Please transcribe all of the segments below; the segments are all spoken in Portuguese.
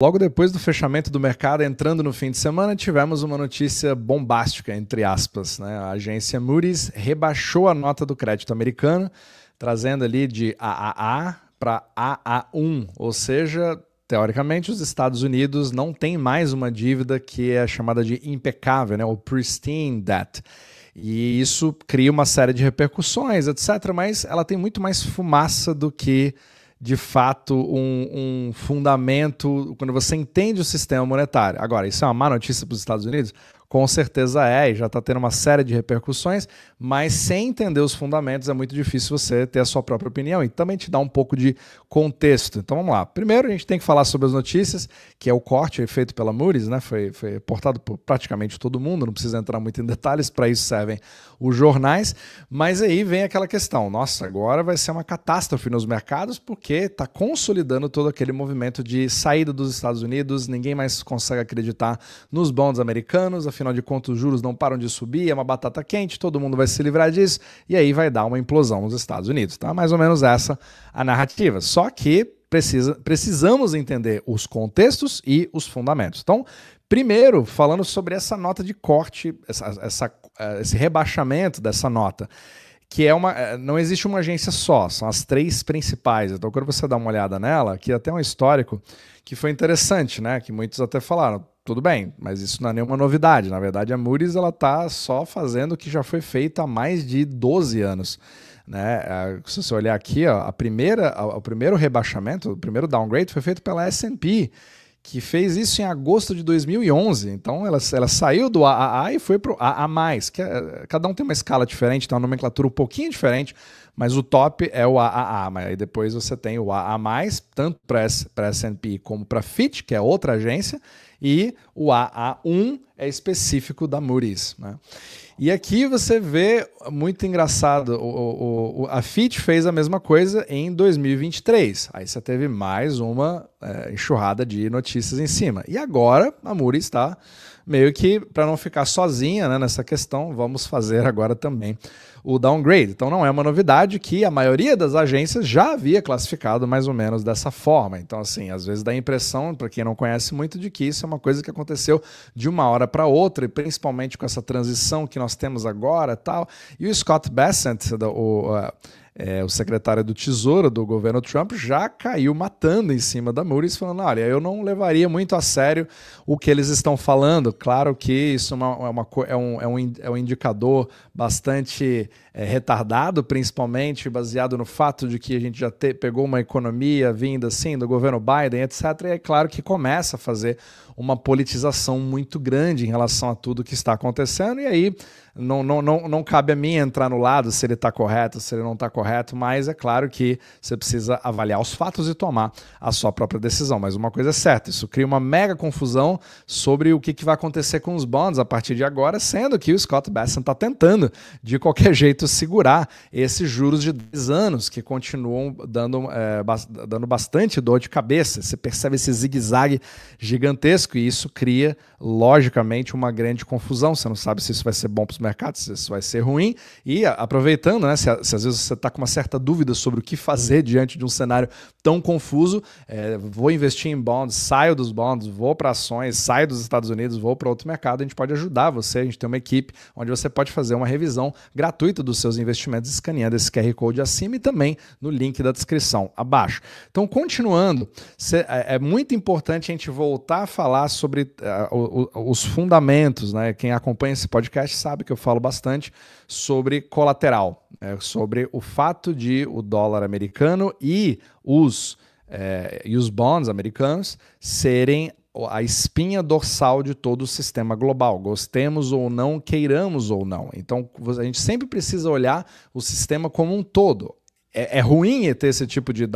Logo depois do fechamento do mercado, entrando no fim de semana, tivemos uma notícia bombástica, entre aspas, né? A agência Moody's rebaixou a nota do crédito americano, trazendo ali de AAA para AA1, ou seja, teoricamente os Estados Unidos não têm mais uma dívida que é chamada de impecável, né? O pristine debt. E isso cria uma série de repercussões, etc., mas ela tem muito mais fumaça do que de fato um fundamento quando você entende o sistema monetário. Agora, isso é uma má notícia para os Estados Unidos? Com certeza é, e já está tendo uma série de repercussões, mas sem entender os fundamentos é muito difícil você ter a sua própria opinião e também te dá um pouco de contexto. Então vamos lá. Primeiro a gente tem que falar sobre as notícias, que é o corte feito pela Moody's, né? Foi reportado por praticamente todo mundo, não precisa entrar muito em detalhes, para isso servem os jornais, mas aí vem aquela questão, nossa, agora vai ser uma catástrofe nos mercados porque está consolidando todo aquele movimento de saída dos Estados Unidos, ninguém mais consegue acreditar nos bonds americanos, afinal de contas os juros não param de subir, é uma batata quente, todo mundo vai se livrar disso, e aí vai dar uma implosão nos Estados Unidos. Tá? Mais ou menos essa a narrativa. Só que precisamos entender os contextos e os fundamentos. Então, primeiro, falando sobre essa nota de corte, esse rebaixamento dessa nota, que não existe uma agência só, são as três principais. Então, quando você dá uma olhada nela, aqui até um histórico que foi interessante, né? Que muitos até falaram, tudo bem, mas isso não é nenhuma novidade. Na verdade, a Moody's está só fazendo o que já foi feito há mais de 12 anos. Né? Se você olhar aqui, ó, o primeiro rebaixamento, o primeiro downgrade foi feito pela S&P, que fez isso em agosto de 2011. Então, ela saiu do AAA e foi para o AA+. Cada um tem uma escala diferente, tem uma nomenclatura um pouquinho diferente, mas o top é o AAA. Mas aí depois você tem o AA+, tanto para a S&P como para a Fitch, que é outra agência, e o AA1 é específico da Moody's. Né? E aqui você vê, muito engraçado, a Fitch fez a mesma coisa em 2023. Aí você teve mais uma enxurrada de notícias em cima. E agora a Moody's está meio que, para não ficar sozinha, né, nessa questão, vamos fazer agora também o downgrade. Então não é uma novidade que a maioria das agências já havia classificado mais ou menos dessa forma. Então assim, às vezes dá a impressão, para quem não conhece muito, de que isso é uma coisa que aconteceu de uma hora para outra, e principalmente com essa transição que nós temos agora e tal. E o Scott Bessent, o secretário do Tesouro do governo Trump, já caiu matando em cima da Moody's, falando, olha, eu não levaria muito a sério o que eles estão falando. Claro que isso é um indicador bastante retardado, principalmente baseado no fato de que a gente já pegou uma economia vinda assim do governo Biden, etc. E é claro que começa a fazer uma politização muito grande em relação a tudo que está acontecendo, e aí não cabe a mim entrar no lado se ele está correto, se ele não está correto, mas é claro que você precisa avaliar os fatos e tomar a sua própria decisão. Mas uma coisa é certa, isso cria uma mega confusão sobre o que vai acontecer com os bonds a partir de agora, sendo que o Scott Bessent está tentando, de qualquer jeito, segurar esses juros de 10 anos que continuam dando bastante dor de cabeça. Você percebe esse zigue-zague gigantesco e isso cria, logicamente, uma grande confusão. Você não sabe se isso vai ser bom para os mercados, se isso vai ser ruim. E aproveitando, né, se às vezes você está com uma certa dúvida sobre o que fazer diante de um cenário tão confuso, vou investir em bonds, saio dos bonds, vou para ações, saio dos Estados Unidos, vou para outro mercado, a gente pode ajudar você, a gente tem uma equipe onde você pode fazer uma revisão gratuita dos seus investimentos escaneando esse QR Code acima e também no link da descrição abaixo. Então, continuando, é muito importante a gente voltar a falar sobre os fundamentos, né? Quem acompanha esse podcast sabe que eu falo bastante sobre colateral, sobre o fato de o dólar americano e os bonds americanos serem a espinha dorsal de todo o sistema global, gostemos ou não, queiramos ou não. Então, a gente sempre precisa olhar o sistema como um todo. É ruim ter esse tipo de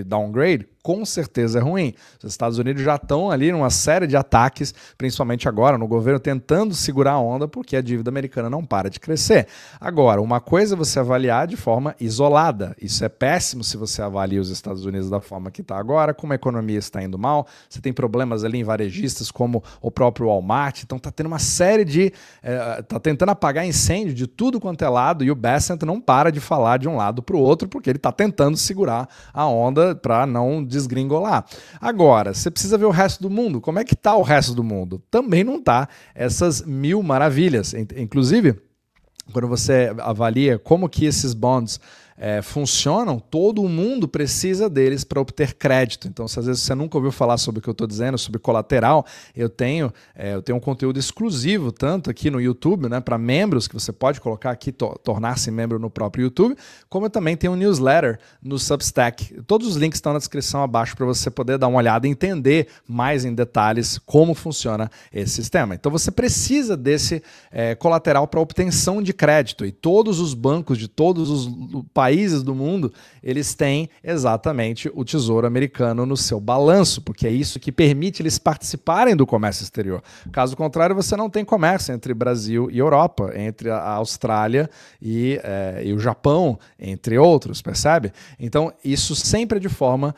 downgrade? Com certeza é ruim. Os Estados Unidos já estão ali numa série de ataques, principalmente agora, no governo tentando segurar a onda, porque a dívida americana não para de crescer. Agora, uma coisa é você avaliar de forma isolada. Isso é péssimo se você avalia os Estados Unidos da forma que está agora, como a economia está indo mal, você tem problemas ali em varejistas como o próprio Walmart, então está tendo uma série de... está tentando apagar incêndio de tudo quanto é lado, e o Bessent não para de falar de um lado para o outro, porque ele está tentando segurar a onda para não desgringolar. Agora, você precisa ver o resto do mundo. Como é que está o resto do mundo? Também não está essas mil maravilhas. Inclusive, quando você avalia como que esses bonds funcionam, todo mundo precisa deles para obter crédito. Então, se às vezes você nunca ouviu falar sobre o que eu estou dizendo, sobre colateral, eu tenho um conteúdo exclusivo, tanto aqui no YouTube, né, para membros, que você pode colocar aqui, tornar-se membro no próprio YouTube, como eu também tenho um newsletter no Substack. Todos os links estão na descrição abaixo para você poder dar uma olhada e entender mais em detalhes como funciona esse sistema. Então, você precisa desse colateral para obtenção de crédito, e todos os bancos de todos os países do mundo, eles têm exatamente o Tesouro Americano no seu balanço, porque é isso que permite eles participarem do comércio exterior. Caso contrário, você não tem comércio entre Brasil e Europa, entre a Austrália e o Japão, entre outros, percebe? Então, isso sempre é de forma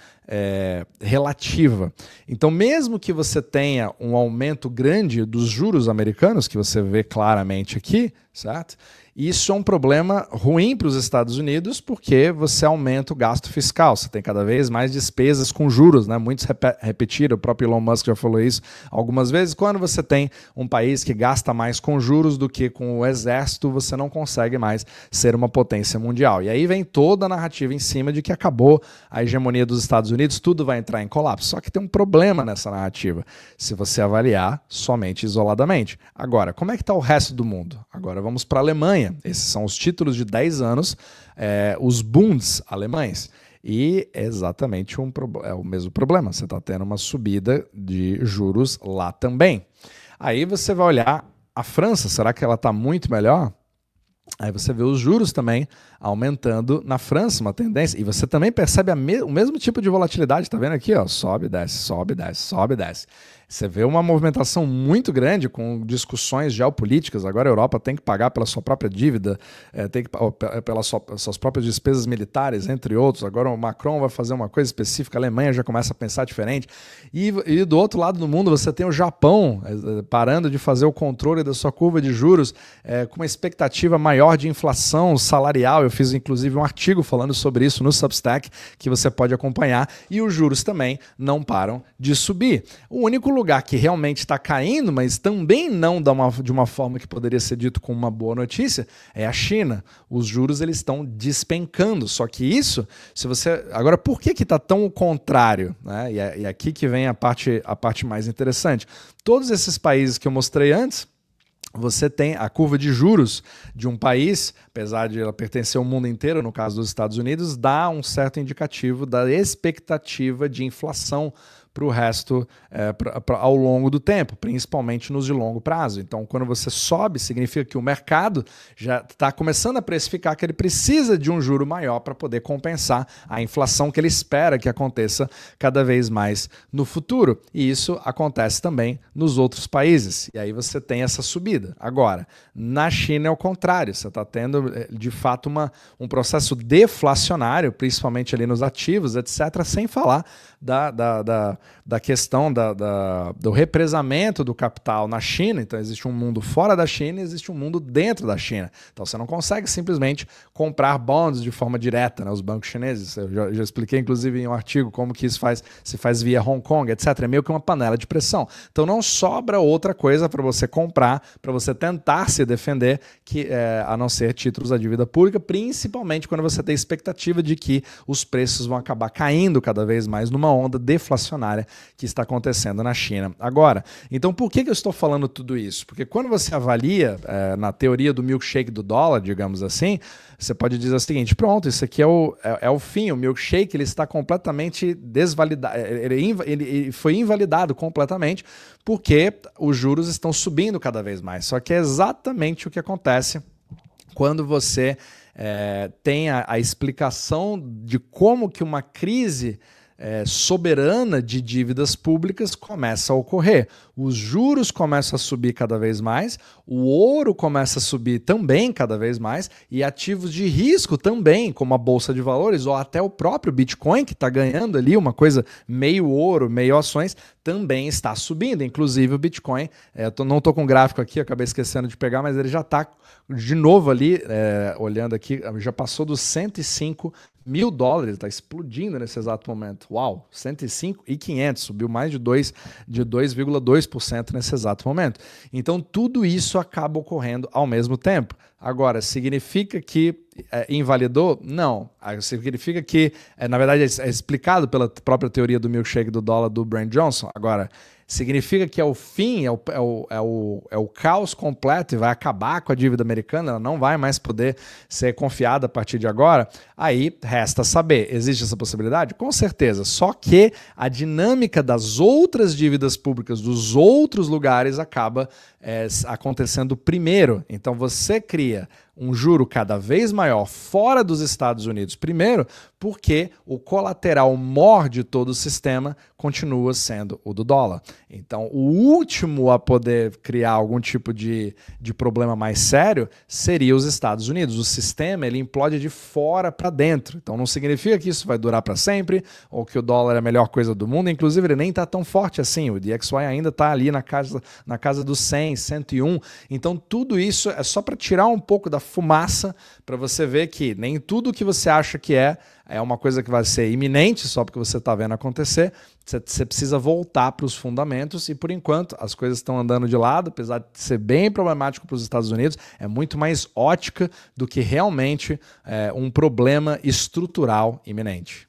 relativa. Então, mesmo que você tenha um aumento grande dos juros americanos, que você vê claramente aqui, certo? Isso é um problema ruim para os Estados Unidos, porque você aumenta o gasto fiscal, você tem cada vez mais despesas com juros, né? Muitos repetiram, o próprio Elon Musk já falou isso algumas vezes. Quando você tem um país que gasta mais com juros do que com o exército, você não consegue mais ser uma potência mundial. E aí vem toda a narrativa em cima de que acabou a hegemonia dos Estados Unidos, tudo vai entrar em colapso. Só que tem um problema nessa narrativa, se você avaliar somente isoladamente. Agora, como é que está o resto do mundo? Agora vamos para a Alemanha. Esses são os títulos de 10 anos, os Bunds alemães. E é exatamente o mesmo problema. Você está tendo uma subida de juros lá também. Aí você vai olhar a França, será que ela está muito melhor? Aí você vê os juros também aumentando na França, uma tendência. E você também percebe o mesmo tipo de volatilidade, tá vendo aqui? Ó, sobe, desce, sobe, desce, sobe, desce. Você vê uma movimentação muito grande com discussões geopolíticas. Agora a Europa tem que pagar pela sua própria dívida, tem que pelas suas próprias despesas militares, entre outros. Agora o Macron vai fazer uma coisa específica, a Alemanha já começa a pensar diferente. E do outro lado do mundo você tem o Japão parando de fazer o controle da sua curva de juros com uma expectativa maior de inflação salarial. Eu fiz inclusive um artigo falando sobre isso no Substack, que você pode acompanhar. E os juros também não param de subir. O único lugar que realmente está caindo, mas também não de uma forma que poderia ser dito com uma boa notícia, é a China. Os juros eles estão despencando. Só que isso, se você... Agora, por que está tão o contrário? Né? E aqui que vem a parte mais interessante. Todos esses países que eu mostrei antes, você tem a curva de juros de um país, apesar de ela pertencer ao mundo inteiro, no caso dos Estados Unidos, dá um certo indicativo da expectativa de inflação para o resto ao longo do tempo, principalmente nos de longo prazo. Então, quando você sobe, significa que o mercado já está começando a precificar que ele precisa de um juro maior para poder compensar a inflação que ele espera que aconteça cada vez mais no futuro. E isso acontece também nos outros países. E aí você tem essa subida. Agora, na China é o contrário. Você está tendo, de fato, um processo deflacionário, principalmente ali nos ativos, etc., sem falar da questão do represamento do capital na China. Então existe um mundo fora da China e existe um mundo dentro da China. Então você não consegue simplesmente comprar bonds de forma direta, né, os bancos chineses. Eu já expliquei inclusive em um artigo como que isso se faz via Hong Kong, etc. É meio que uma panela de pressão. Então não sobra outra coisa para você comprar, para você tentar se defender, a não ser títulos da dívida pública, principalmente quando você tem expectativa de que os preços vão acabar caindo cada vez mais numa onda deflacionária que está acontecendo na China. Agora, então por que eu estou falando tudo isso? Porque quando você avalia na teoria do milkshake do dólar, digamos assim, você pode dizer o seguinte: pronto, isso aqui é o fim, o milkshake ele está completamente desvalidado, ele foi invalidado completamente porque os juros estão subindo cada vez mais. Só que é exatamente o que acontece quando você tem a explicação de como que uma crise soberana de dívidas públicas começa a ocorrer. Os juros começam a subir cada vez mais, o ouro começa a subir também cada vez mais e ativos de risco também, como a Bolsa de Valores ou até o próprio Bitcoin, que está ganhando ali uma coisa meio ouro, meio ações, também está subindo, inclusive o Bitcoin. Não estou com o gráfico aqui, acabei esquecendo de pegar, mas ele já está de novo ali, olhando aqui, já passou dos 105 mil dólares, está explodindo nesse exato momento. Uau, 105.500, subiu mais de 2,2% nesse exato momento. Então tudo isso acaba ocorrendo ao mesmo tempo. Agora, significa que invalidou? Não. Significa que, na verdade, é explicado pela própria teoria do milkshake do dólar do Brent Johnson. Agora, significa que é o fim, é o caos completo e vai acabar com a dívida americana, ela não vai mais poder ser confiada a partir de agora? Aí resta saber, existe essa possibilidade? Com certeza, só que a dinâmica das outras dívidas públicas dos outros lugares acaba acontecendo primeiro. Então você cria um juro cada vez maior fora dos Estados Unidos primeiro, porque o colateral maior de todo o sistema continua sendo o do dólar. Então, o último a poder criar algum tipo de problema mais sério seria os Estados Unidos. O sistema ele implode de fora para dentro. Então, não significa que isso vai durar para sempre ou que o dólar é a melhor coisa do mundo. Inclusive, ele nem está tão forte assim. O DXY ainda está ali na casa dos 100, 101. Então, tudo isso é só para tirar um pouco da fumaça para você ver que nem tudo que você acha que é uma coisa que vai ser iminente só porque você está vendo acontecer. Você precisa voltar para os fundamentos e, por enquanto, as coisas estão andando de lado, apesar de ser bem problemático para os Estados Unidos, é muito mais ótica do que realmente um problema estrutural iminente.